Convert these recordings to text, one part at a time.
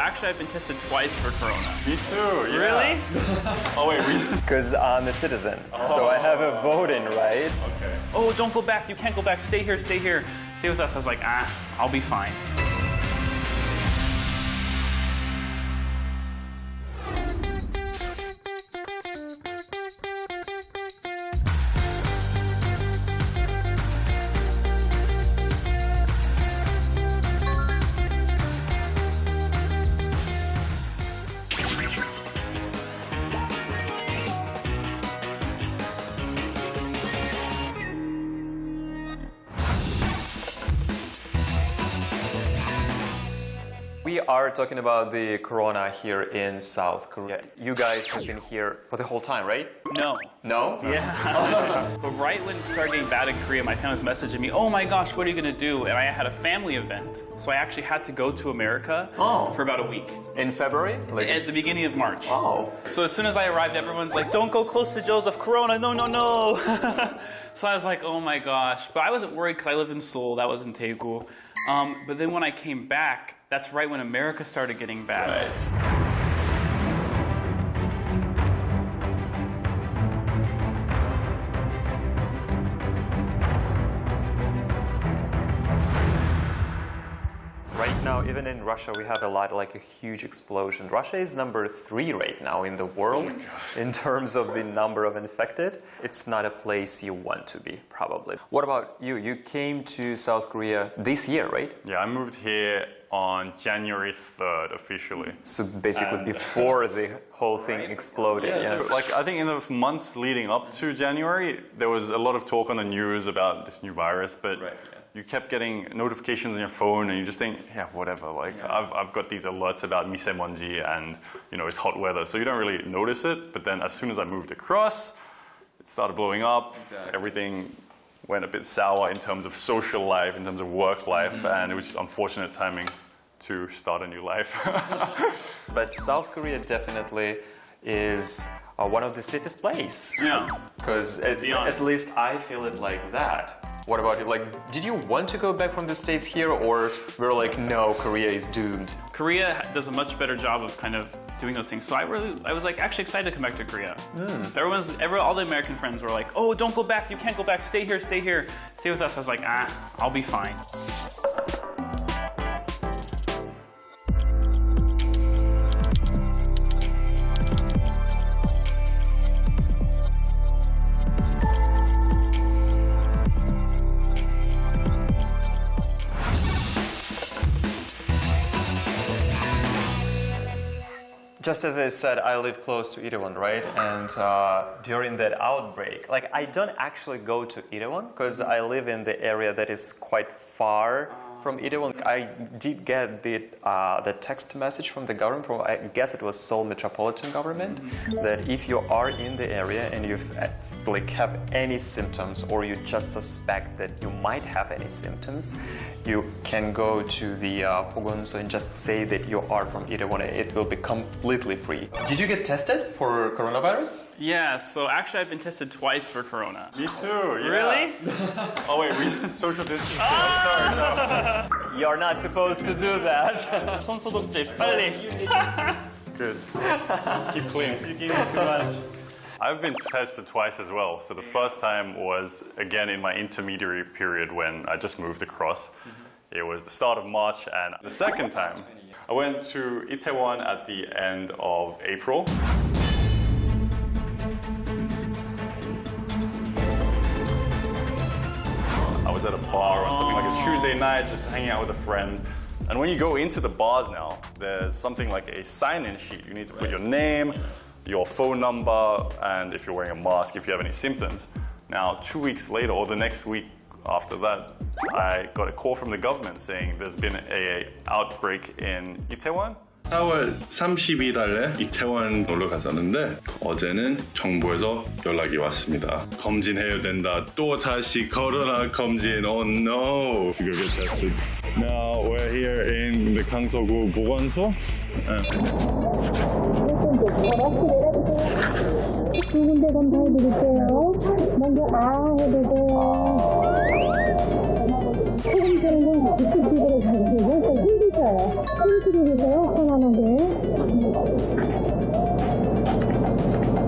actually, I've been tested twice for corona. Me too, yeah. Really? Oh, wait, Because I'm a citizen, so I have a voting right. Okay. Oh, don't go back. You can't go back. Stay here, stay here. Stay with us. I was like, I'll be fine. We are talking about the corona here in South Korea. You guys have been here for the whole time, right? No. No? Yeah. But right when it started getting bad in Korea, my family was messaging me, oh my gosh, what are you going to do? And I had a family event. So I actually had to go to America for about a week. In February? At the beginning of March. Oh. So as soon as I arrived, everyone's like, don't go close to Joseph, corona, no, no, no. So I was like, oh my gosh. But I wasn't worried because I live in Seoul, that was in Daegu. But then when I came back, that's right when America started getting bad. Right. Right now, even in Russia, we have a huge explosion. Russia is number 3 right now in the world in terms of the number of infected. It's not a place you want to be, probably. What about you? You came to South Korea this year, right? Yeah, I moved here on January 3rd officially. So basically before the whole thing exploded. Yeah. So, I think in the months leading up to January, there was a lot of talk on the news about this new virus, but you kept getting notifications on your phone and you just think, yeah, whatever. I've got these alerts about misemonji and, it's hot weather. So you don't really notice it. But then as soon as I moved across, it started blowing up. Exactly. Everything went a bit sour in terms of social life, in terms of work life. And it was just unfortunate timing to start a new life. But South Korea definitely is one of the safest places. Yeah. Because at least I feel it like that. What about you? Did you want to go back from the States here, or we're like, no, Korea is doomed? Korea does a much better job of kind of doing those things. So I was actually excited to come back to Korea. All the American friends were like, oh, don't go back. You can't go back. Stay here, stay here. Stay with us. I was like, I'll be fine. Just as I said, I live close to Itaewon, right? And during that outbreak, I don't actually go to Itaewon because I live in the area that is quite far from Itaewon. I did get the text message from the government, I guess it was Seoul Metropolitan Government, that if you are in the area and you have any symptoms or you just suspect that you might have any symptoms, you can go to the 보건소 and just say that you are from Itaewon. It will be completely free. Did you get tested for coronavirus? Yeah, so actually I've been tested twice for corona. Me too, yeah. Really? Oh wait, social distancing. I'm sorry, no. You're not supposed to do that. 손소독제, 빨리. Good. Keep clean. You're getting too much. I've been tested twice as well. So the first time was, again, in my intermediary period when I just moved across. It was the start of March. And the second time, I went to Itaewon at the end of April. I was at a bar on something like a Tuesday night, just hanging out with a friend. And when you go into the bars now, there's something like a sign-in sheet. You need to put your name, your phone number, and if you're wearing a mask, if you have any symptoms. Now, 2 weeks later, or the next week after that, I got a call from the government saying there's been an outbreak in Itaewon. 4월 31일에 이태원 놀러 갔었는데 어제는 정부에서 연락이 왔습니다. 검진해야 된다. 또 다시 코로나 검진. Oh no. You get tested. Now we're here in the 강서구 보건소. 두 군데 검사해드릴게요. 먼저 해주세요. 소금 쓰는 건 그쪽으로 가주세요. 됐어요. 숨쉬고 계세요, 편안하게.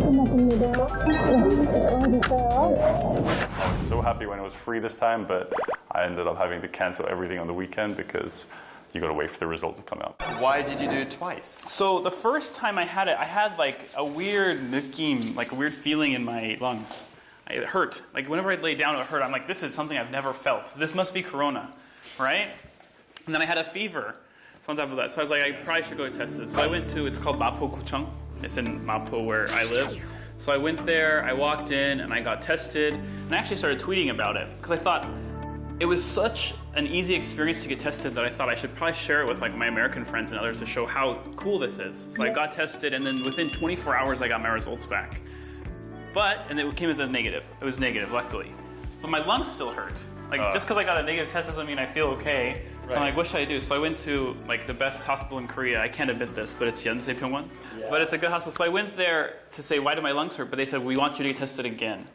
끝났습니다. 네, 됐어요. I was so happy when it was free this time, but I ended up having to cancel everything on the weekend because you got to wait for the result to come out. Why did you do it twice? So the first time I had it, I had like a weird 느낌, like a weird feeling in my lungs. It hurt. Like whenever I lay down, it hurt. I'm like, this is something I've never felt. This must be corona, right? And then I had a fever. So on top of that, so I was like, I probably should go get tested. So I went to, it's called Mapo-gucheong. It's in Mapo where I live. So I went there, I walked in, and I got tested. And I actually started tweeting about it because I thought it was such an easy experience to get tested that I thought I should probably share it with like my American friends and others to show how cool this is. So I got tested, and then within 24 hours, I got my results back. And it came as a negative. It was negative, luckily. But my lungs still hurt. Like, just because I got a negative test doesn't mean I feel okay. So I'm like, what should I do? So I went to like the best hospital in Korea. I can't admit this, but it's Yonsei Pyeongwon. Yeah. But it's a good hospital. So I went there to say, why do my lungs hurt? But they said, we want you to get tested again.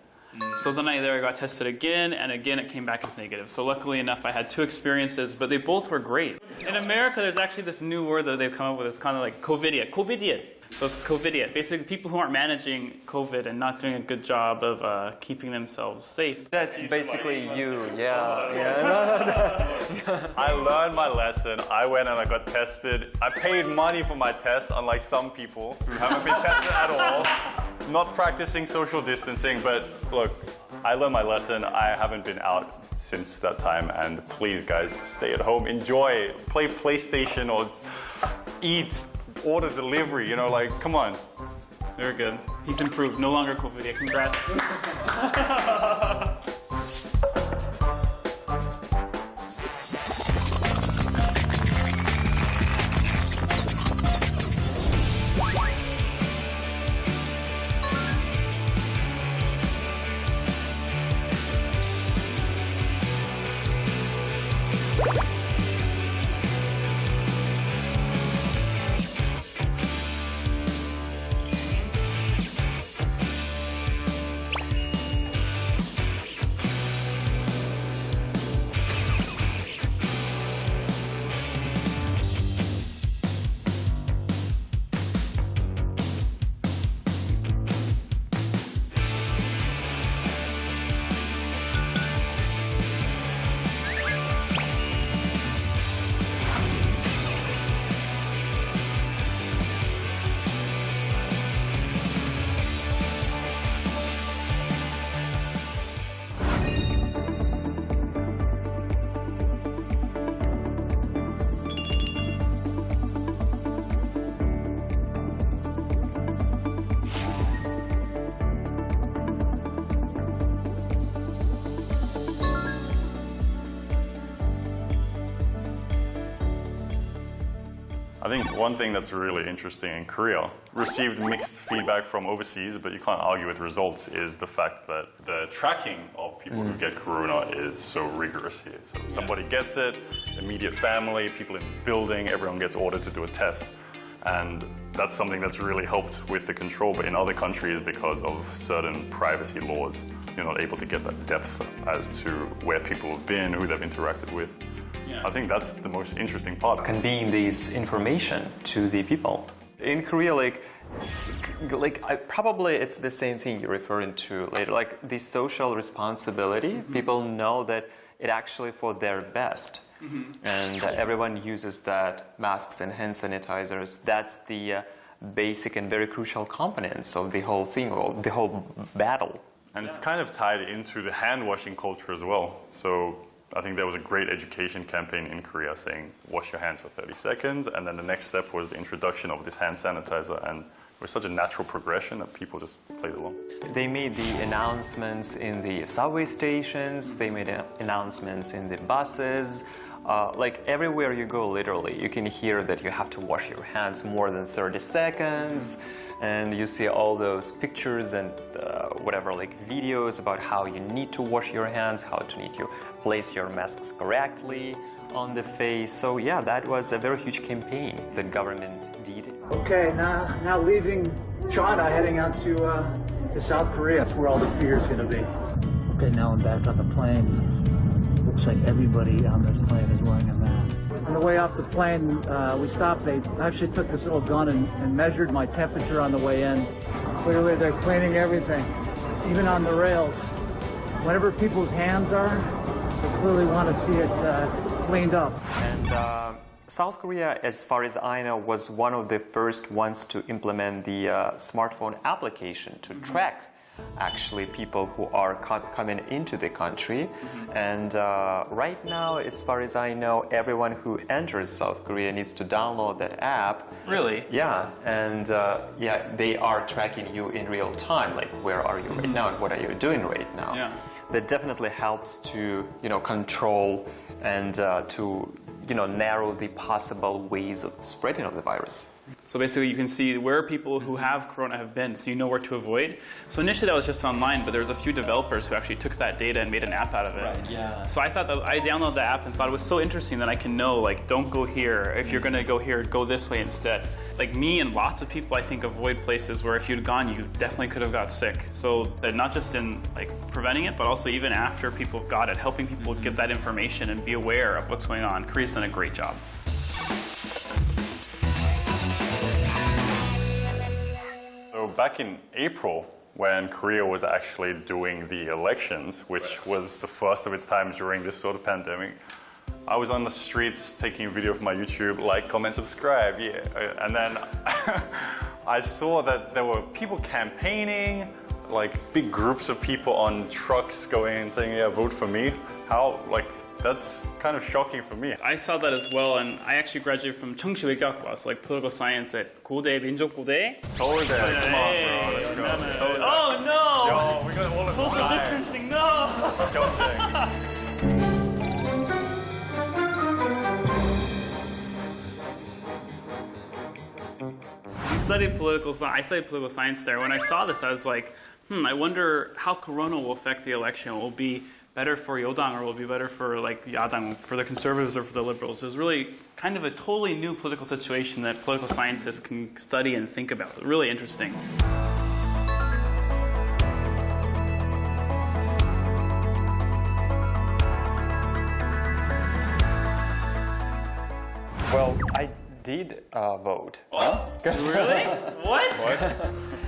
So then I got tested again, and again it came back as negative. So luckily enough, I had 2 experiences, but they both were great. In America, there's actually this new word that they've come up with. It's kind of like COVIDiot. So it's COVIDiot. Basically, people who aren't managing COVID and not doing a good job of keeping themselves safe. That's basically you, yeah. I learned my lesson. I went and I got tested. I paid money for my test, unlike some people who haven't been tested at all. Not practicing social distancing, but look, I learned my lesson. I haven't been out since that time, and please, guys, stay at home, enjoy, play PlayStation or eat, order delivery, like, come on. Very good. He's improved. No longer COVID. Congrats. I think one thing that's really interesting in Korea, received mixed feedback from overseas, but you can't argue with results, is the fact that the tracking of people who get corona is so rigorous here. So somebody gets it, immediate family, people in the building, everyone gets ordered to do a test. And that's something that's really helped with the control. But in other countries, because of certain privacy laws, you're not able to get that depth as to where people have been, who they've interacted with. I think that's the most interesting part. Conveying this information to the people. In Korea, probably it's the same thing you're referring to later. Like the social responsibility, people know that it actually for their best. And everyone uses that, masks and hand sanitizers. That's the basic and very crucial components of the whole thing, of the whole battle. And it's kind of tied into the hand washing culture as well. So I think there was a great education campaign in Korea saying, wash your hands for 30 seconds. And then the next step was the introduction of this hand sanitizer. And it was such a natural progression that people just played along. They made the announcements in the subway stations. They made announcements in the buses. Like everywhere you go, literally, you can hear that you have to wash your hands more than 30 seconds. And you see all those pictures and videos about how you need to wash your hands, how to need to place your masks correctly on the face. So yeah, that was a very huge campaign the government did. Okay, now leaving China, heading out to South Korea. That's where all the fear is going to be. Okay, now I'm back on the plane. looks like everybody on this plane is wearing a mask. On the way off the plane, we stopped. They actually took this little gun and measured my temperature on the way in. Clearly, they're cleaning everything, even on the rails. Whenever people's hands are, they clearly want to see it cleaned up. And South Korea, as far as I know, was one of the first ones to implement the smartphone application to track actually people who are coming into the country. And right now, as far as I know, everyone who enters South Korea needs to download that app. Really? Yeah, and yeah, they are tracking you in real time, like where are you right now and what are you doing right now. Yeah. That definitely helps to, control and to, narrow the possible ways of spreading of the virus. So basically you can see where people who have corona have been, so you know where to avoid. So initially that was just online, but there was a few developers who actually took that data and made an app out of it. Right, yeah. So I thought that I downloaded the app and thought it was so interesting that I can know, like, don't go here. If you're gonna go here, go this way instead. Like me and lots of people, I think, avoid places where if you'd gone, you definitely could have got sick. So not just in like preventing it, but also even after people have got it, helping people get that information and be aware of what's going on. Korea's done a great job. So back in April, when Korea was actually doing the elections, which was the first of its time during this sort of pandemic, I was on the streets taking a video of my YouTube, like, comment, subscribe, yeah. And then I saw that there were people campaigning, like big groups of people on trucks going and saying, yeah, vote for me. How, like, that's kind of shocking for me. I saw that as well, and I actually graduated from Cheongsi 외교학과, so like political science at 고대, 민족고대. 서울대, come on, bro, let's go. 서울대. Oh no! Yo, we got all of Social distancing, no! You studied political science. I studied political science there. When I saw this, I was like, I wonder how Corona will affect the election. Will it be better for Yodang or will it be better for like Yadang, for the conservatives or for the liberals? It was really kind of a totally new political situation that political scientists can study and think about. Really interesting. Well, I did vote. Oh, really? What?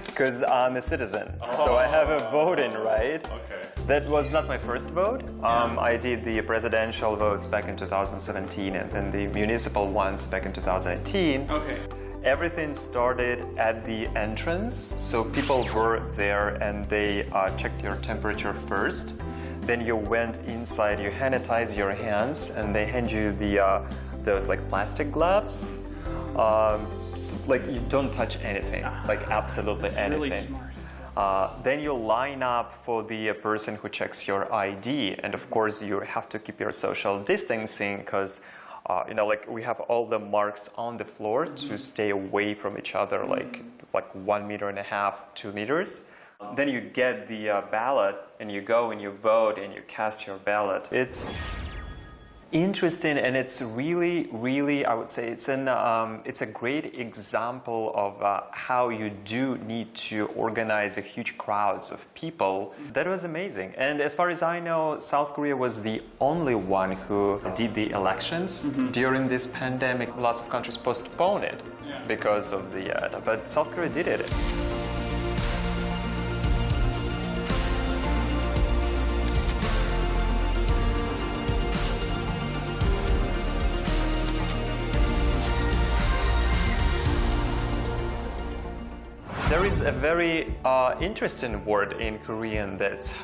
Because I'm a citizen, so I have a voting right. Okay. That was not my first vote. I did the presidential votes back in 2017 and then the municipal ones back in 2018. Okay. Everything started at the entrance, so people were there and they checked your temperature first. Then you went inside, you sanitize your hands, and they hand you the those like plastic gloves. Like you don't touch anything, like absolutely anything. Really smart. Then you line up for the person who checks your ID, and of course you have to keep your social distancing because like we have all the marks on the floor to stay away from each other, like 1.5 meters, 2 meters. Then you get the ballot, and you go and you vote and you cast your ballot. It's interesting, and it's really, really, I would say it's a great example of how you do need to organize a huge crowds of people. That was amazing. And as far as I know, South Korea was the only one who did the elections during this pandemic. Lots of countries postponed it because of the, but South Korea did it. There is a very interesting word in Korean that's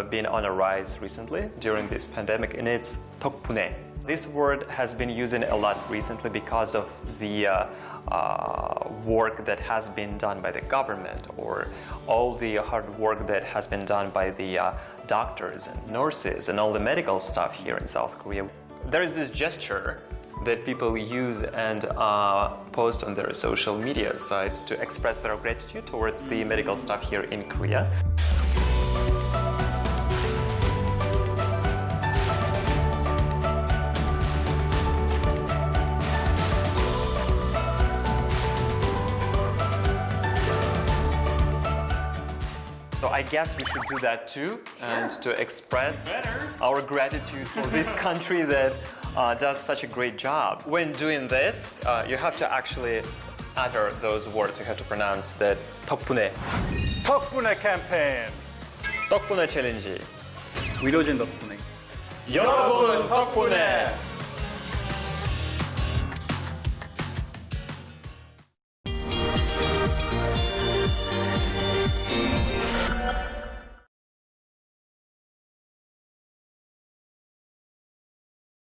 been on a rise recently during this pandemic, and it's 덕분에. This word has been used a lot recently because of the work that has been done by the government, or all the hard work that has been done by the doctors and nurses and all the medical stuff here in South Korea. There is this gesture that people use and post on their social media sites to express their gratitude towards the medical staff here in Korea. So I guess we should do that too, and to express our gratitude for this country that does such a great job. When doing this, you have to actually utter those words. You have to pronounce that 덕분에. 덕분에 캠페인. 덕분에 챌린지. 위로진 덕분에. 여러분 덕분에.